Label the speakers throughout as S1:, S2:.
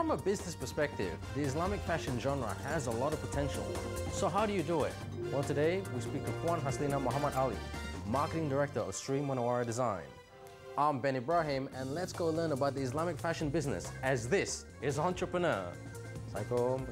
S1: From a business perspective, the Islamic fashion genre has a lot of potential. So how do you do it? Well, today we speak to Puan Haslina Muhammad Ali, Marketing Director of Munawwarah Design. I'm Ben Ibrahim, and let's go learn about the Islamic fashion business, as this is Entrepreneur. Assalamualaikum.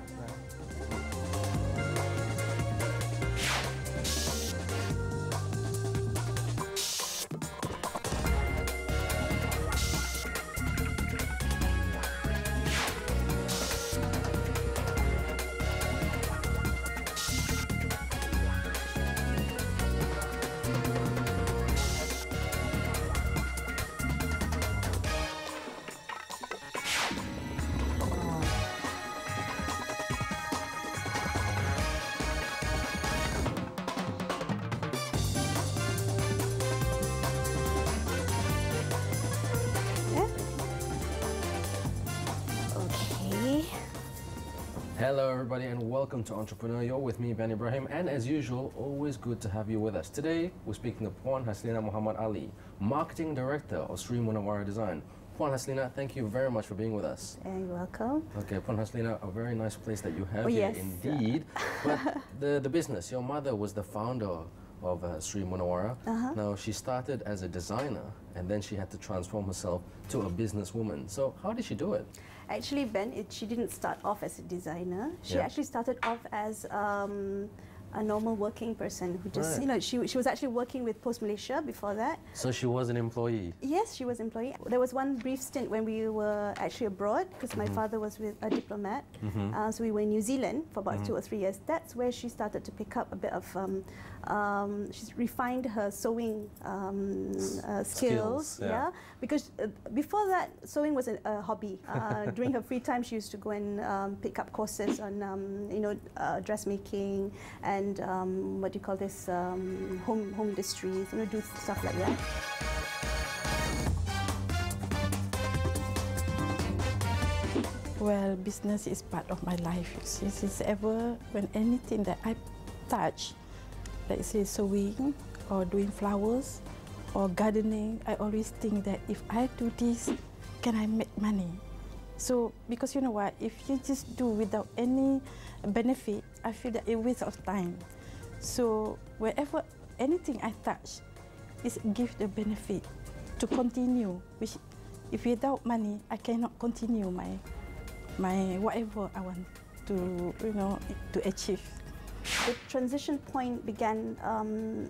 S1: Hello everybody and welcome to Entrepreneur. You're with me, Ben Ibrahim, and as usual, always good to have you with us. Today, we're speaking to Puan Haslina Muhammad Ali, Marketing Director of Munawwarah Design. Puan Haslina, thank you very much for being with us.
S2: You're welcome.
S1: Okay, Puan Haslina, a very nice place that you have
S2: here,
S1: yes. Indeed. But the business, your mother was the founder of Munawwarah. Now, she started as a designer and then she had to transform herself to a businesswoman. So how did she do it?
S2: Actually, Ben, she didn't start off as a designer. She actually started off as a normal working person who just, you know, she was actually working with Post Malaysia before that.
S1: So she was an employee?
S2: Yes, she was an employee. There was one brief stint when we were actually abroad because my father was with a diplomat. So we were in New Zealand for about 2 or 3 years. That's where she started to pick up a bit of, she's refined her sewing skills. Yeah. Because before that, sewing was a hobby. During her free time, she used to go and pick up courses on, you know, dressmaking and what do you call this, home industries, you know, do stuff like that.
S3: Well, business is part of my life. Since ever, when anything that I touch, like say sewing or doing flowers or gardening, I always think that if I do this, can I make money? So, because you know what, if you just do without any benefit, I feel that it's a waste of time. So, wherever anything I touch, is give the benefit to continue. Which, if without money, I cannot continue my whatever I want to, you know, to achieve.
S2: The transition point began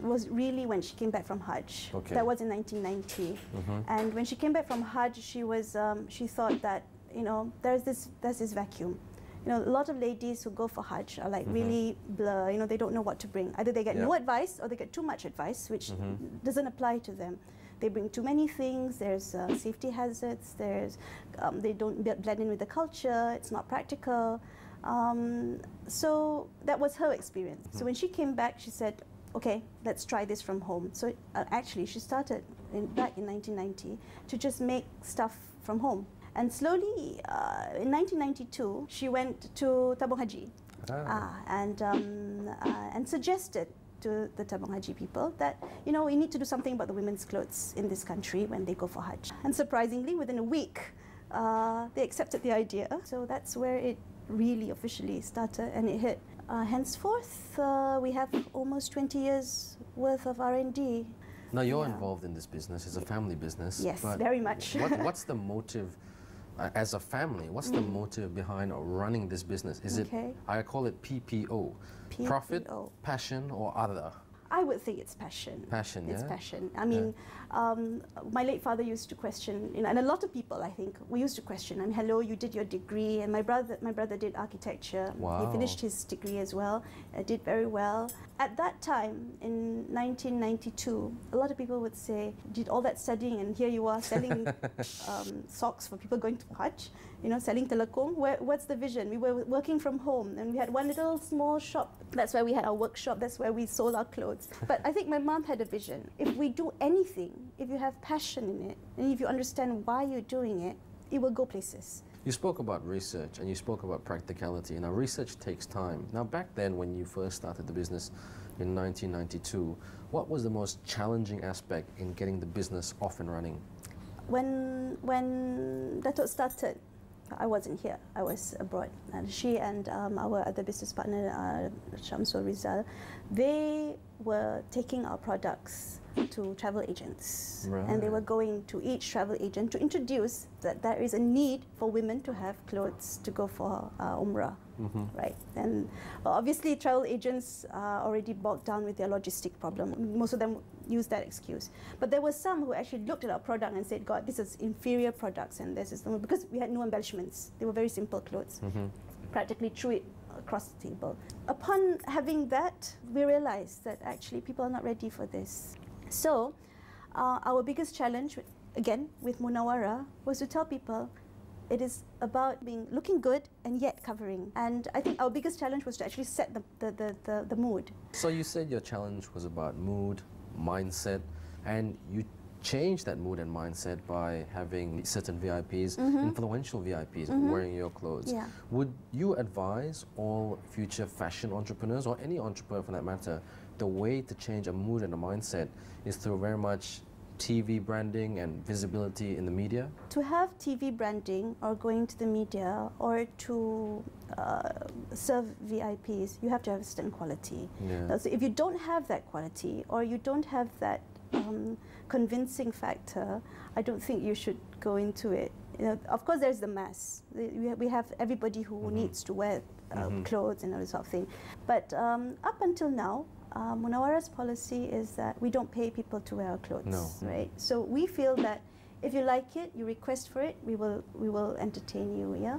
S2: was really when she came back from Hajj.
S1: Okay.
S2: That was in 1990, and when she came back from Hajj, she was she thought that, you know, there's this vacuum. You know, a lot of ladies who go for Hajj are like really blur. You know, they don't know what to bring. Either they get no advice or they get too much advice, which doesn't apply to them. They bring too many things. There's safety hazards. There's they don't blend in with the culture. It's not practical. So that was her experience. So when she came back, she said, okay, let's try this from home. So actually, she started back in 1990 to just make stuff from home. And slowly, in 1992, she went to Tabung Haji and suggested to the Tabung Haji people that, you know, we need to do something about the women's clothes in this country when they go for Hajj. And surprisingly, within a week, they accepted the idea. So that's where it really officially started, and it hit. Henceforth, we have almost 20 years worth of R&D.
S1: Now you're involved in this business. It's a family business.
S2: Yes,
S1: but
S2: very much.
S1: What's the motive, as a family, what's the motive behind running this business? Is it, I call it PPO, profit, passion, or other?
S2: I would think it's passion.
S1: Passion,
S2: It's passion. I mean, my late father used to question, you know, and a lot of people, I think, we used to question. I mean, hello, you did your degree, and my brother did architecture.
S1: Wow.
S2: He finished his degree as well. Did very well. At that time, in 1992, a lot of people would say, did all that studying, and here you are selling socks for people going to Hajj. You know, selling telekung. What's the vision? We were working from home, and we had one little small shop. That's where we had our workshop. That's where we sold our clothes. But I think my mom had a vision. If we do anything, if you have passion in it, and if you understand why you're doing it, it will go places.
S1: You spoke about research and you spoke about practicality. Now, research takes time. Now, back then when you first started the business in 1992, what was the most challenging aspect in getting the business off and running?
S2: When Datuk started, I wasn't here, I was abroad. And she and our other business partner, Shamsul Rizal, they were taking our products to travel agents.
S1: Right.
S2: And they were going to each travel agent to introduce that there is a need for women to have clothes to go for Umrah. Right, and obviously travel agents are already bogged down with their logistic problem. Most of them use that excuse. But there were some who actually looked at our product and said, God, this is inferior products, and this is because we had no embellishments. They were very simple clothes. Practically threw it across the table. Upon having that, we realized that actually people are not ready for this. So our biggest challenge, again, with Munawwarah, was to tell people it is about looking good and yet covering. And I think our biggest challenge was to actually set the mood.
S1: So you said your challenge was about mood, mindset, and you changed that mood and mindset by having certain VIPs, influential VIPs, wearing your clothes.
S2: Yeah.
S1: Would you advise all future fashion entrepreneurs, or any entrepreneur for that matter, the way to change a mood and a mindset is through very much TV branding and visibility in the media?
S2: To have TV branding or going to the media or to serve VIPs, you have to have a certain quality.
S1: Yeah.
S2: So if you don't have that quality or you don't have that convincing factor, I don't think you should go into it. You know, of course, there's the mass. We have everybody who needs to wear clothes and all this sort of thing. But up until now, Munawwarah's policy is that we don't pay people to wear our clothes, right? So we feel that if you like it, you request for it, we will entertain you. Yeah,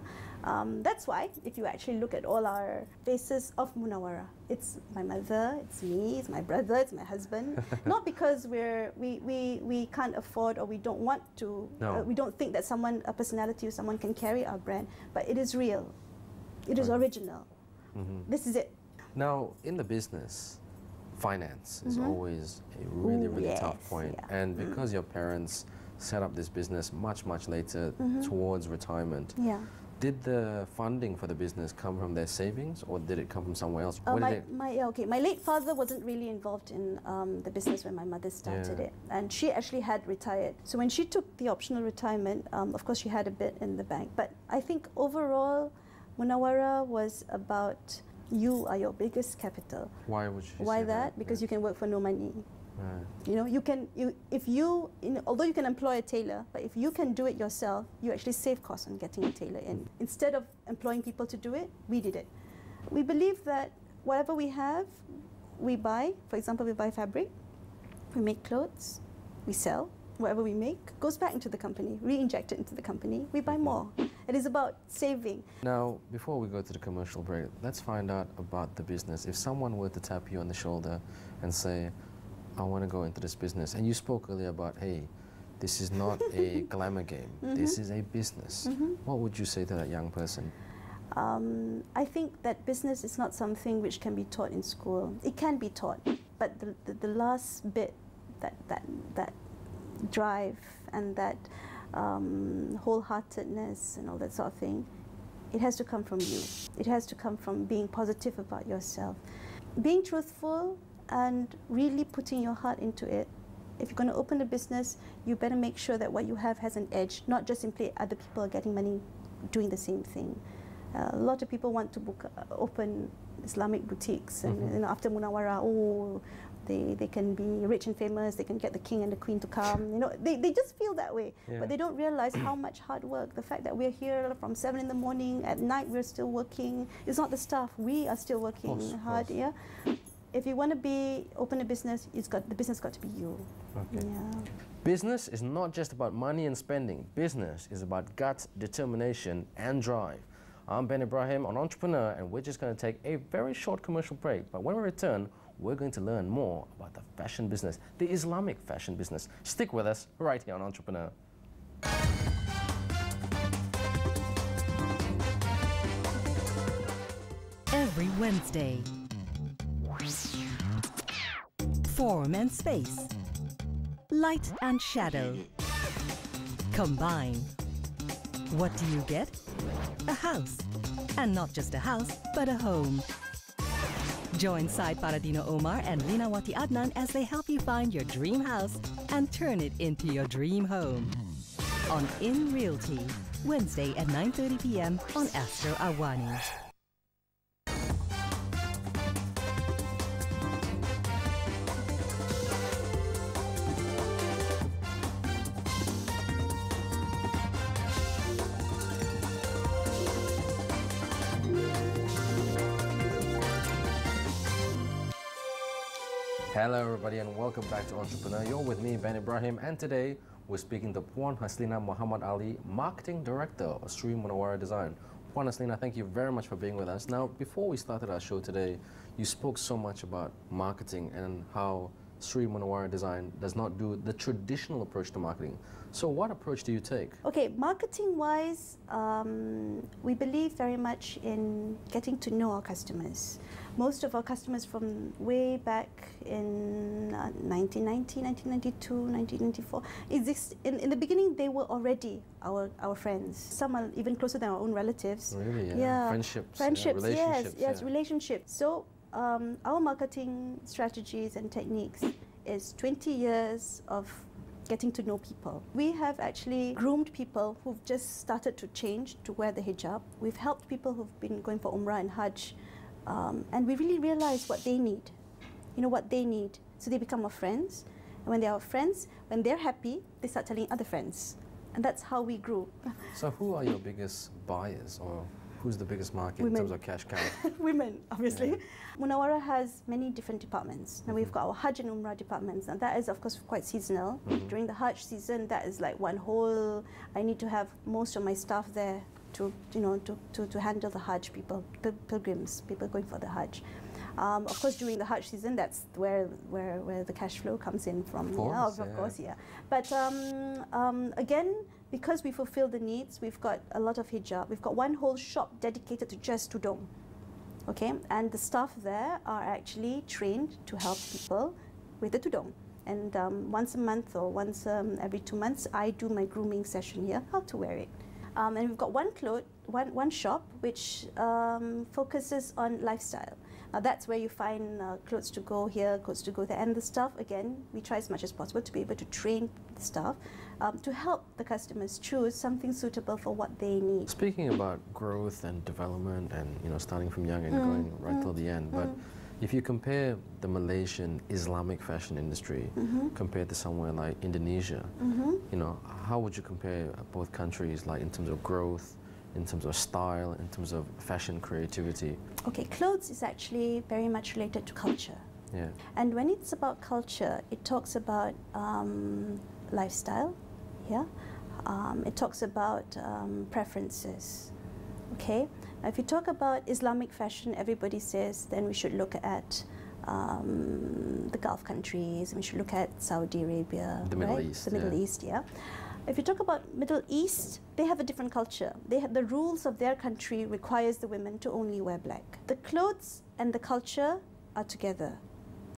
S2: that's why if you actually look at all our faces of Munawwarah, it's my mother, it's me, it's my brother, it's my husband. Not because we can't afford or we don't want to, we don't think that a personality or someone can carry our brand, but it is real, it is original. This is it.
S1: Now, in the business, finance is always a really tough point.
S2: Yeah.
S1: And because your parents set up this business much later towards retirement, did the funding for the business come from their savings, or did it come from somewhere else?
S2: My late father wasn't really involved in the business when my mother started it, and she actually had retired. So when she took the optional retirement, of course she had a bit in the bank. But I think overall, Munawwarah was about, you are your biggest capital.
S1: Why would you
S2: Why
S1: say
S2: that? Because you can work for no money.
S1: Right.
S2: You know, although you can employ a tailor, but if you can do it yourself, you actually save costs on getting a tailor in. Instead of employing people to do it, we did it. We believe that whatever we have, we buy. For example, we buy fabric, we make clothes, we sell. Whatever we make goes back into the company, re-inject it into the company, we buy more. It is about saving. Now,
S1: before we go to the commercial break, let's find out about the business. If someone were to tap you on the shoulder and say, I want to go into this business, and you spoke earlier about, hey, this is not a glamour game, this is a business. What would you say to that young person?
S2: I think that business is not something which can be taught in school. It can be taught, but the last bit, that drive and that wholeheartedness and all that sort of thing, it has to come from you. It has to come from being positive about yourself. Being truthful and really putting your heart into it. If you're going to open a business, you better make sure that what you have has an edge, not just simply other people are getting money doing the same thing. A lot of people want to open Islamic boutiques, and you know, after Munawwarah, they can be rich and famous, they can get the king and the queen to come. You know, they just feel that way, but they don't realize how much hard work. The fact that we're here from 7 in the morning, at night we're still working. It's not the staff, we are still working hard. Yeah. If you want to open a business, the business got to be you.
S1: Okay.
S2: Yeah.
S1: Business is not just about money and spending. Business is about guts, determination, and drive. I'm Ben Ibrahim, an entrepreneur, and we're just going to take a very short commercial break. But when we return, we're going to learn more about the fashion business, the Islamic fashion business. Stick with us right here on Entrepreneur.
S4: Every Wednesday, form and space, light and shadow, combine. What do you get? A house. And not just a house, but a home. Join Said Paradino Omar and Linawati Adnan as they help you find your dream house and turn it into your dream home. On In Realty, Wednesday at 9:30 p.m. on Astro Awani.
S1: Hello everybody and welcome back to Entrepreneur. You're with me, Ben Ibrahim, and today we're speaking to Puan Haslina Muhammad Ali, Marketing Director of Munawwarah Design. Puan Haslina, thank you very much for being with us. Now, before we started our show today, you spoke so much about marketing and how Munawwarah Design does not do the traditional approach to marketing. So what approach do you take?
S2: Okay, marketing-wise, we believe very much in getting to know our customers. Most of our customers from way back in 1990, 1992, 1994, in the beginning they were already our friends. Some are even closer than our own relatives.
S1: Really?
S2: Yeah.
S1: Friendships,
S2: relationships. Yes,
S1: yeah.
S2: relationships. So our marketing strategies and techniques is 20 years of getting to know people. We have actually groomed people who've just started to change to wear the hijab. We've helped people who've been going for Umrah and Hajj, and we really realize what they need. You know what they need. So they become our friends, and when they are our friends, when they're happy, they start telling other friends. And that's how we grew.
S1: So who are your biggest buyers, or who's the biggest market in terms of cash cow?
S2: Women, obviously. Yeah. Munawwarah has many different departments. Now we've got our Haj and Umrah departments, and that is of course quite seasonal. During the Hajj season, that is like one whole, I need to have most of my staff there to handle the Hajj people, pilgrims, people going for the Hajj. Of course, during the Hajj season, that's where the cash flow comes in from. Of course, yeah. But again, because we fulfill the needs, we've got a lot of hijab. We've got one whole shop dedicated to just Tudung. Okay, and the staff there are actually trained to help people with the Tudung. And once a month or once every 2 months, I do my grooming session here, how to wear it. And we've got one shop which focuses on lifestyle. Now that's where you find clothes to go here, clothes to go there. And the staff, again, we try as much as possible to be able to train the staff to help the customers choose something suitable for what they need. Speaking
S1: about growth and development and starting from young and going right till the end, but if you compare the Malaysian Islamic fashion industry compared to somewhere like Indonesia, how would you compare both countries, like in terms of growth, in terms of style, in terms of fashion creativity? Okay, clothes is actually very much related to culture. Yeah. And when it's about culture, it talks about lifestyle, yeah? It talks about preferences, okay? Now, if you talk about Islamic fashion, everybody says then we should look at the Gulf countries, we should look at Saudi Arabia, the Middle East.
S2: The Middle East, yeah. If you talk about Middle East, they have a different culture. They have the rules of their country requires the women to only wear black. The clothes and the culture are together.